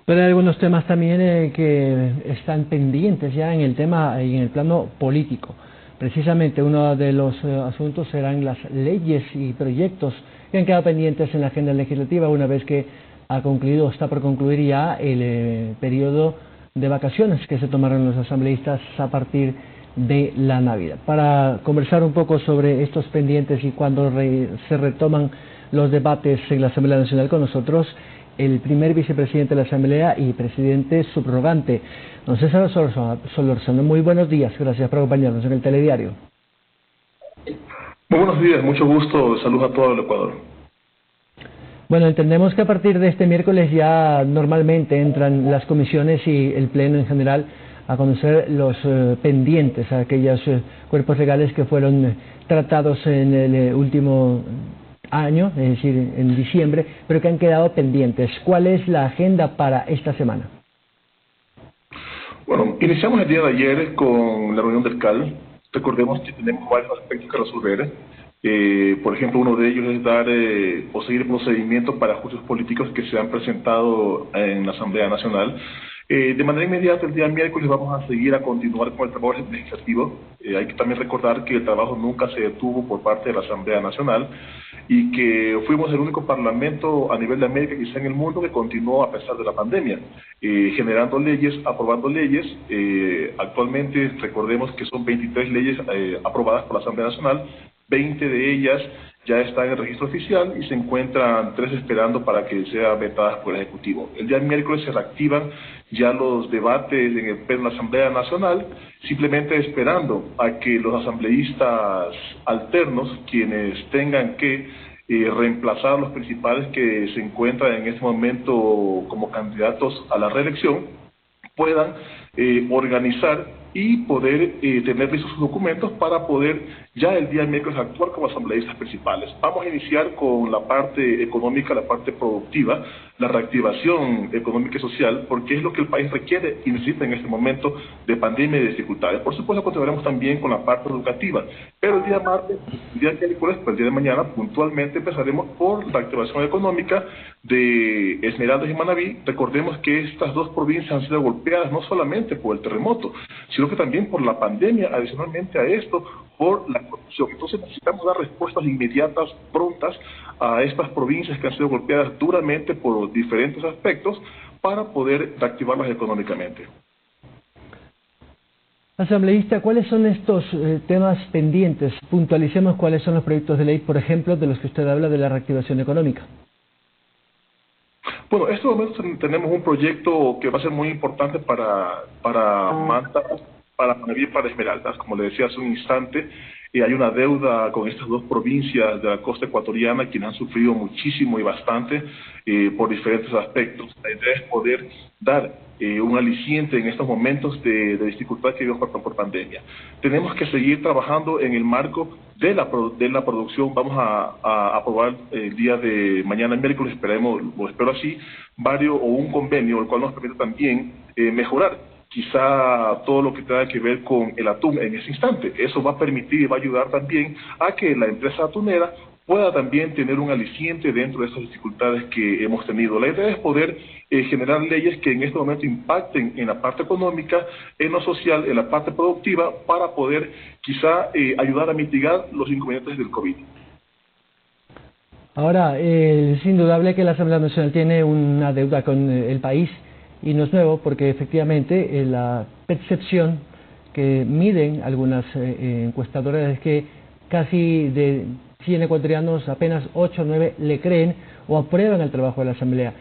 Pero hay algunos temas también que están pendientes ya en el tema y en el plano político. Precisamente uno de los asuntos serán las leyes y proyectos que han quedado pendientes en la agenda legislativa una vez que ha concluido, está por concluir ya el periodo de vacaciones que se tomaron los asambleístas a partir de la Navidad. Para conversar un poco sobre estos pendientes y cuando se retoman los debates en la Asamblea Nacional, con nosotros el primer vicepresidente de la Asamblea y presidente subrogante, don César Solórzano. Muy buenos días, gracias por acompañarnos en el Telediario. Muy buenos días, mucho gusto, saludos a todo el Ecuador. Bueno, entendemos que a partir de este miércoles ya normalmente entran las comisiones y el Pleno en general a conocer los pendientes, a aquellos cuerpos legales que fueron tratados en el último año, es decir, en diciembre, pero que han quedado pendientes. ¿Cuál es la agenda para esta semana? Bueno, iniciamos el día de ayer con la reunión del CAL. Recordemos que tenemos varios aspectos que resolver. Por ejemplo, uno de ellos es dar o seguir el procedimiento para juicios políticos que se han presentado en la Asamblea Nacional. De manera inmediata, el día miércoles vamos a seguir a continuar con el trabajo legislativo. Hay que también recordar que el trabajo nunca se detuvo por parte de la Asamblea Nacional y que fuimos el único parlamento a nivel de América, quizá en el mundo, que continuó a pesar de la pandemia, generando leyes, aprobando leyes. Actualmente, recordemos que son 23 leyes aprobadas por la Asamblea Nacional, 20 de ellas ya están en el registro oficial y se encuentran 3 esperando para que sean vetadas por el Ejecutivo. El día miércoles se reactivan ya los debates en el Pleno de la Asamblea Nacional, simplemente esperando a que los asambleístas alternos, quienes tengan que reemplazar a los principales que se encuentran en este momento como candidatos a la reelección, puedan organizar y poder tener listos sus documentos para poder ya el día miércoles actuar como asambleístas principales. Vamos a iniciar con la parte económica, la parte productiva, la reactivación económica y social, porque es lo que el país requiere y necesita en este momento de pandemia y de dificultades. Por supuesto, continuaremos también con la parte educativa, pero el día martes, el día miércoles, pues el día de mañana, puntualmente empezaremos por la activación económica de Esmeraldas y Manabí. Recordemos que estas dos provincias han sido golpeadas no solamente por el terremoto, sino que también por la pandemia, adicionalmente a esto, por la corrupción. Entonces necesitamos dar respuestas inmediatas, prontas, a estas provincias que han sido golpeadas duramente por diferentes aspectos para poder reactivarlas económicamente. Asambleísta, ¿cuáles son estos temas pendientes? Puntualicemos cuáles son los proyectos de ley, por ejemplo, de los que usted habla de la reactivación económica. Bueno, en este momento tenemos un proyecto que va a ser muy importante para Manta, para Manabí y para Esmeraldas. Como le decía hace un instante, hay una deuda con estas dos provincias de la costa ecuatoriana, quienes han sufrido muchísimo y bastante por diferentes aspectos. La idea es poder dar un aliciente en estos momentos de dificultad que vivimos por pandemia. Tenemos que seguir trabajando en el marco de la producción. Vamos a aprobar el día de mañana, miércoles, esperemos, o espero así, un convenio, el cual nos permite también mejorar quizá todo lo que tenga que ver con el atún en ese instante. Eso va a permitir y va a ayudar también a que la empresa atunera pueda también tener un aliciente dentro de estas dificultades que hemos tenido. La idea es poder generar leyes que en este momento impacten en la parte económica, en lo social, en la parte productiva, para poder quizá ayudar a mitigar los inconvenientes del COVID. Ahora, es indudable que la Asamblea Nacional tiene una deuda con el país, y no es nuevo porque efectivamente la percepción que miden algunas encuestadoras es que casi de 100 ecuatorianos apenas 8 o 9 le creen o aprueban el trabajo de la Asamblea.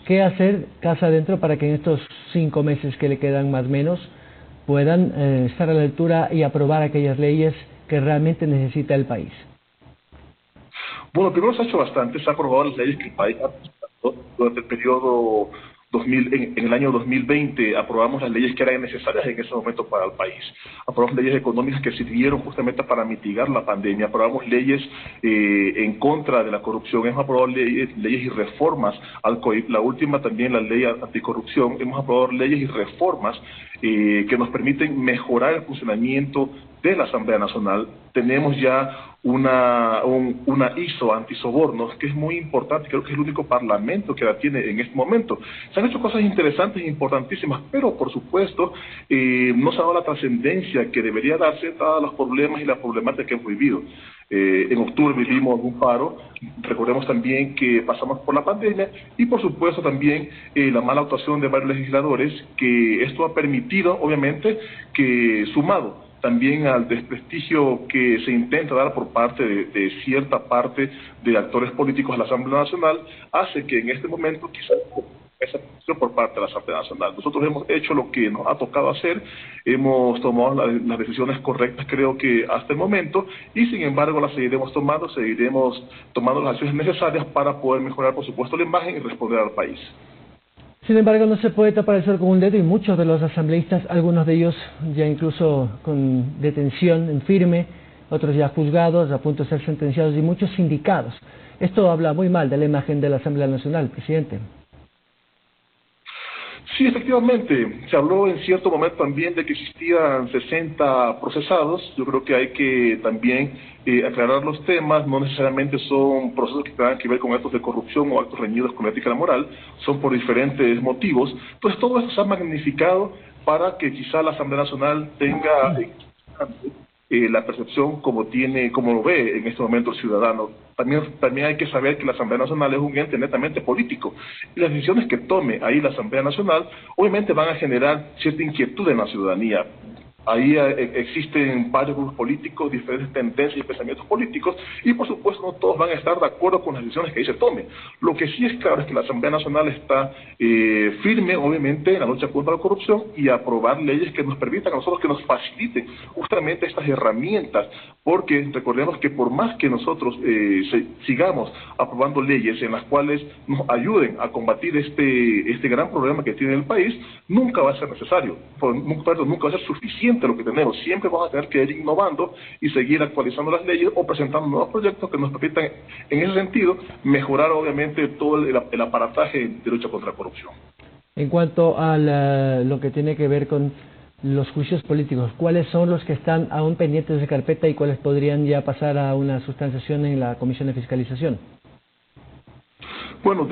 ¿Qué hacer casa adentro para que en estos 5 meses que le quedan más o menos puedan estar a la altura y aprobar aquellas leyes que realmente necesita el país? Bueno, primero se ha hecho bastante, se han aprobado las leyes que el país ha presentado durante el periodo 2000, en el año 2020 aprobamos las leyes que eran necesarias en ese momento para el país. Aprobamos leyes económicas que sirvieron justamente para mitigar la pandemia. Aprobamos leyes en contra de la corrupción. Hemos aprobado leyes y reformas al COIP. La última también, la ley anticorrupción. Hemos aprobado leyes y reformas que nos permiten mejorar el funcionamiento de la Asamblea Nacional. Tenemos ya una ISO antisobornos, que es muy importante, creo que es el único parlamento que la tiene en este momento. Se han hecho cosas interesantes e importantísimas, pero por supuesto no se ha dado la trascendencia que debería darse dados los problemas y las problemáticas que hemos vivido. En octubre vivimos un paro, recordemos también que pasamos por la pandemia y por supuesto también la mala actuación de varios legisladores, que esto ha permitido obviamente que, sumado también al desprestigio que se intenta dar por parte de cierta parte de actores políticos a la Asamblea Nacional, hace que en este momento quizás esa posición por parte de la Asamblea Nacional. Nosotros hemos hecho lo que nos ha tocado hacer, hemos tomado las decisiones correctas creo que hasta el momento, y sin embargo las seguiremos tomando las acciones necesarias para poder mejorar por supuesto la imagen y responder al país. Sin embargo, no se puede tapar el sol con un dedo y muchos de los asambleístas, algunos de ellos ya incluso con detención en firme, otros ya juzgados, a punto de ser sentenciados, y muchos sindicados. Esto habla muy mal de la imagen de la Asamblea Nacional, presidente. Sí, efectivamente. Se habló en cierto momento también de que existían 60 procesados. Yo creo que hay que también aclarar los temas. No necesariamente son procesos que tengan que ver con actos de corrupción o actos reñidos con la ética y la moral. Son por diferentes motivos. Entonces todo eso se ha magnificado para que quizá la Asamblea Nacional tenga la percepción como lo ve en este momento el ciudadano. También hay que saber que la Asamblea Nacional es un ente netamente político, y las decisiones que tome ahí la Asamblea Nacional obviamente van a generar cierta inquietud en la ciudadanía. Ahí existen varios grupos políticos, diferentes tendencias y pensamientos políticos, y por supuesto no todos van a estar de acuerdo con las decisiones que ahí se tomen. Lo que sí es claro es que la Asamblea Nacional está firme, obviamente, en la lucha contra la corrupción y aprobar leyes que nos permitan a nosotros, que nos faciliten justamente estas herramientas, porque recordemos que por más que nosotros sigamos aprobando leyes en las cuales nos ayuden a combatir este gran problema que tiene el país, nunca va a ser necesario, nunca va a ser suficiente lo que tenemos. Siempre vamos a tener que ir innovando y seguir actualizando las leyes o presentando nuevos proyectos que nos permitan, en ese sentido, mejorar obviamente todo el aparataje de lucha contra la corrupción. En cuanto a lo que tiene que ver con los juicios políticos, ¿cuáles son los que están aún pendientes de carpeta y cuáles podrían ya pasar a una sustanciación en la Comisión de Fiscalización? Bueno,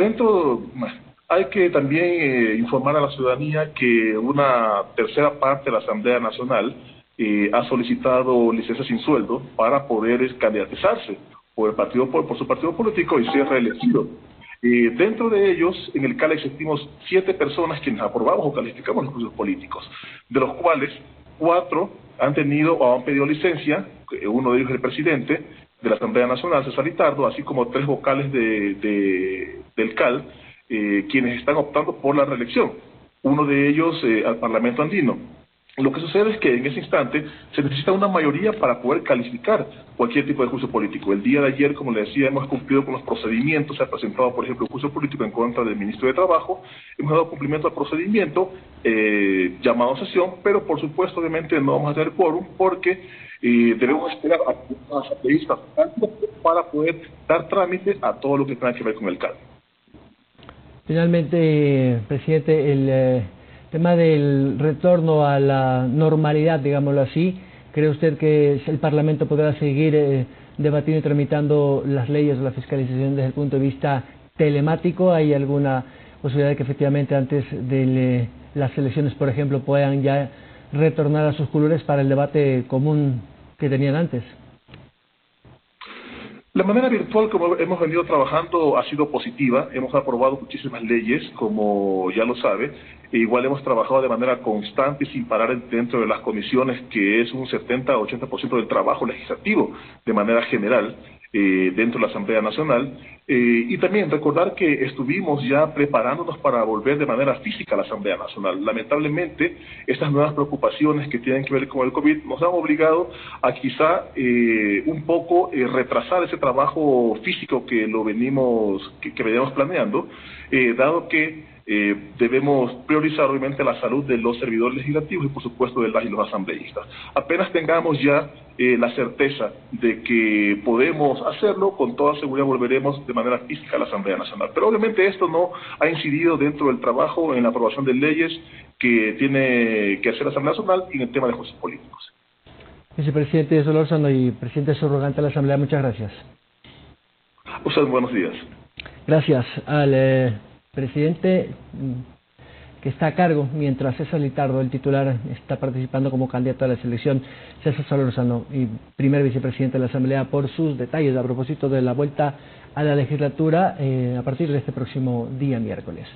hay que también informar a la ciudadanía que una tercera parte de la Asamblea Nacional ha solicitado licencia sin sueldo para poder candidatizarse por su partido político y ser reelegido. Dentro de ellos, en el CAL existimos 7 personas quienes aprobamos o calificamos los juicios políticos, de los cuales 4 han tenido o han pedido licencia. Uno de ellos es el presidente de la Asamblea Nacional, César Litardo, así como 3 vocales del CAL, quienes están optando por la reelección, uno de ellos al Parlamento Andino. Lo que sucede es que en ese instante se necesita una mayoría para poder calificar cualquier tipo de juicio político. El día de ayer, como le decía, hemos cumplido con los procedimientos. Se ha presentado, por ejemplo, un juicio político en contra del ministro de Trabajo. Hemos dado cumplimiento al procedimiento llamado a sesión, pero por supuesto, obviamente, no vamos a tener quórum porque debemos esperar a las asambleístas para poder dar trámite a todo lo que tenga que ver con el CAL. Finalmente, presidente, el tema del retorno a la normalidad, digámoslo así, ¿cree usted que el Parlamento podrá seguir debatiendo y tramitando las leyes o la fiscalización desde el punto de vista telemático? ¿Hay alguna posibilidad de que efectivamente antes de las elecciones, por ejemplo, puedan ya retornar a sus curules para el debate común que tenían antes? La manera virtual como hemos venido trabajando ha sido positiva. Hemos aprobado muchísimas leyes, como ya lo sabe. Igual hemos trabajado de manera constante y sin parar dentro de las comisiones, que es un 70-80% del trabajo legislativo de manera general dentro de la Asamblea Nacional. Y también recordar que estuvimos ya preparándonos para volver de manera física a la Asamblea Nacional. Lamentablemente, estas nuevas preocupaciones que tienen que ver con el COVID nos han obligado a quizá un poco retrasar ese trabajo físico que veníamos planeando, dado que debemos priorizar obviamente la salud de los servidores legislativos y por supuesto de las y los asambleístas. Apenas tengamos ya la certeza de que podemos hacerlo, con toda seguridad volveremos de manera física a la Asamblea Nacional. Pero obviamente esto no ha incidido dentro del trabajo en la aprobación de leyes que tiene que hacer la Asamblea Nacional y en el tema de juicios políticos. Vicepresidente Solórzano y presidente subrogante de la Asamblea, muchas gracias. Ustedes, buenos días. Gracias al presidente que está a cargo, mientras César Litardo, el titular, está participando como candidato a la selección, César Solórzano, y primer vicepresidente de la Asamblea, por sus detalles a propósito de la vuelta a la legislatura a partir de este próximo día miércoles.